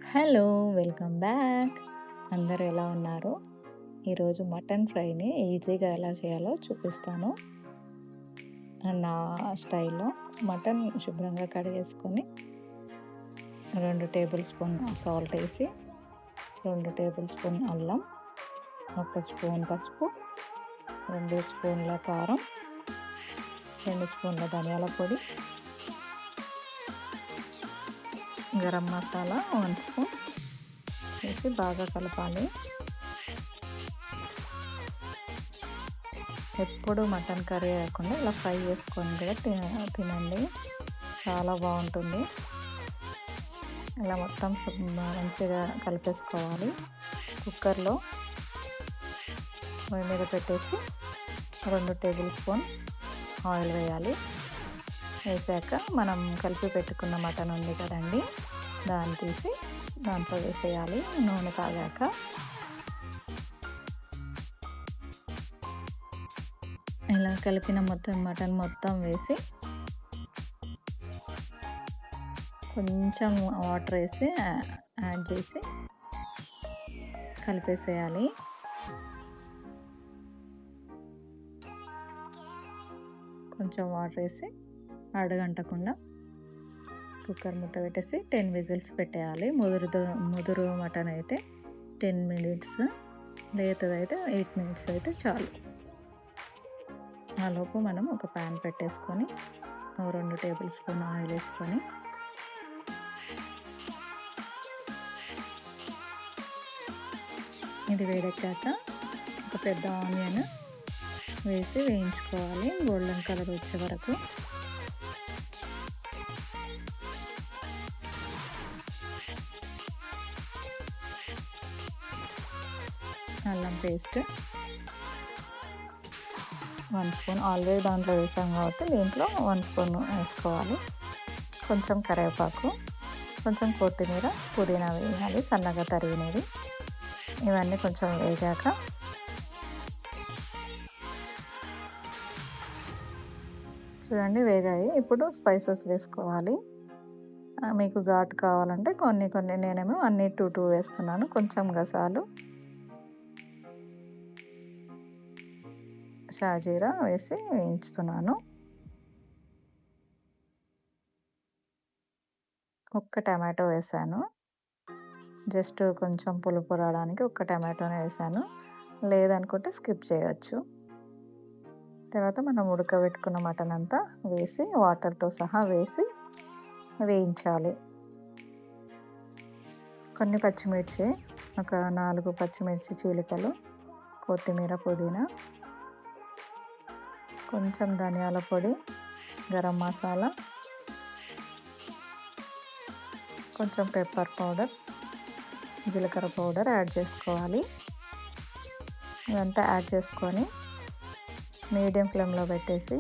Hello! Welcome back. అందరూ ఎలా ఉన్నారు? ఈరోజు మటన్ ఫ్రైని ఈజీగా ఎలా చేయాలో చూపిస్తాను. నా స్టైల్‌లో మటన్ శుభ్రంగా కడిగేసుకొని 2 టేబుల్ స్పూన్ సాల్ట్ ఏసి, 2 టేబుల్ స్పూన్ అల్లం, 1 స్పూన్ పసుపు, 2 స్పూన్ల కారం, 2 స్పూన్ల ధనియాల పొడి, గరం మసాలా 1 స్పూన్ వేసి బాగా కలపాలి. ఎప్పుడు మటన్ కర్రీ కాకుండా ఇలా ఫ్రై చేసుకొని కూడా తినండి, చాలా బాగుంటుంది. ఇలా మొత్తం మంచిగా కలిపేసుకోవాలి. కుక్కర్లో పొయ్యి మీద పెట్టేసి 2 టేబుల్ స్పూన్ ఆయిల్ వేయాలి. వేసాక మనం కలిపి పెట్టుకున్న మటన్ ఉంది కదండి, దాన్ని తీసి దాంట్లో వేసేయాలి. నూనె కాగాక ఇలా కలిపిన మటన్ మొత్తం వేసి కొంచెం వాటర్ వేసి యాడ్ చేసి కలిపేసేయాలి. కొంచెం వాటర్ వేసి అడుగంటకుండా కుక్కర్ మూత పెట్టేసి 10 విజిల్స్ పెట్టేయాలి. ముదురు మటన్ అయితే 10 మినిట్స్, లేతదైతే 8 మినిట్స్ అయితే చాలు. ఆలోపు మనం ఒక ప్యాన్ పెట్టేసుకొని 2 టేబుల్ స్పూన్ ఆయిల్ వేసుకొని ఇది వేడెక్కాక ఒక పెద్ద ఆనియన్ వేసి వేయించుకోవాలి గోల్డెన్ కలర్ వచ్చే వరకు. అల్లం పేస్ట్ 1 స్పూన్, ఆల్రెడీ దాంట్లో వేసాం కాబట్టి దీంట్లో 1 స్పూన్ వేసుకోవాలి. కొంచెం కరివేపాకు, కొంచెం కొత్తిమీర, పుదీనా వేయాలి సన్నగా తరిగినది. ఇవన్నీ కొంచెం వేగాక చూడండి వేగాయి. ఇప్పుడు స్పైసెస్ వేసుకోవాలి. మీకు ఘాటు కావాలంటే కొన్ని నేనేమో అన్ని 2 వేస్తున్నాను. కొంచెం గసాలు, షాజీరా వేసి వేయించుతున్నాను. ఒక్క టమాటో వేసాను, జస్ట్ కొంచెం పులుపు రావడానికి ఒక్క టమాటోనే వేసాను, లేదనుకుంటే స్కిప్ చేయొచ్చు. తర్వాత మనం ఉడకబెట్టుకున్న మటన్ అంతా వేసి వాటర్తో సహా వేసి వేయించాలి. కొన్ని పచ్చిమిర్చి, ఒక 4 పచ్చిమిర్చి చీలికలు, కొత్తిమీర, పుదీనా, కొంచెం ధనియాల పొడి, గరం మసాలా, కొంచెం పెప్పర్ పౌడర్, జీలకర్ర పౌడర్ యాడ్ చేసుకోవాలి. ఇదంతా యాడ్ చేసుకొని మీడియం ఫ్లేమ్లో పెట్టేసి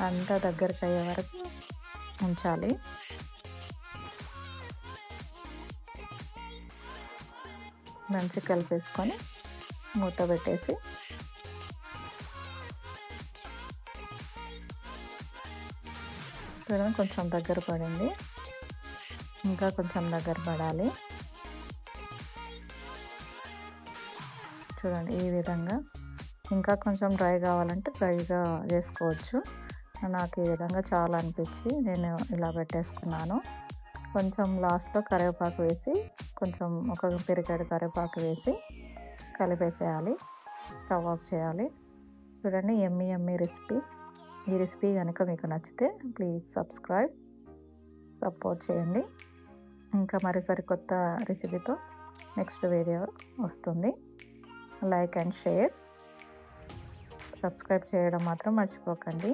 అంతా దగ్గరికి అయ్యే వరకు ఉంచాలి. మంచిగా కలిపేసుకొని మూత పెట్టేసి కొంచెం దగ్గర పడింది, ఇంకా కొంచెం దగ్గర పడాలి. చూడండి ఈ విధంగా. ఇంకా కొంచెం డ్రై కావాలంటే డ్రైగా చేసుకోవచ్చు. నాకు ఈ విధంగా చాలా అనిపించి నేను ఇలా పెట్టేసుకున్నాను. కొంచెం లాస్ట్లో కరివేపాకు వేసి, కొంచెం ఒక పిరికెడు కరివేపాకు వేసి కలిపేసేయాలి. స్టవ్ ఆఫ్ చేయాలి. చూడండి యమ్మీ రెసిపీ. ఈ రెసిపీ కనుక మీకు నచ్చితే ప్లీజ్ సపోర్ట్ చేయండి. ఇంకా మరి సరికొత్త రెసిపీతో నెక్స్ట్ వీడియో వస్తుంది. లైక్ అండ్ షేర్, సబ్స్క్రైబ్ చేయడం మాత్రం మర్చిపోకండి.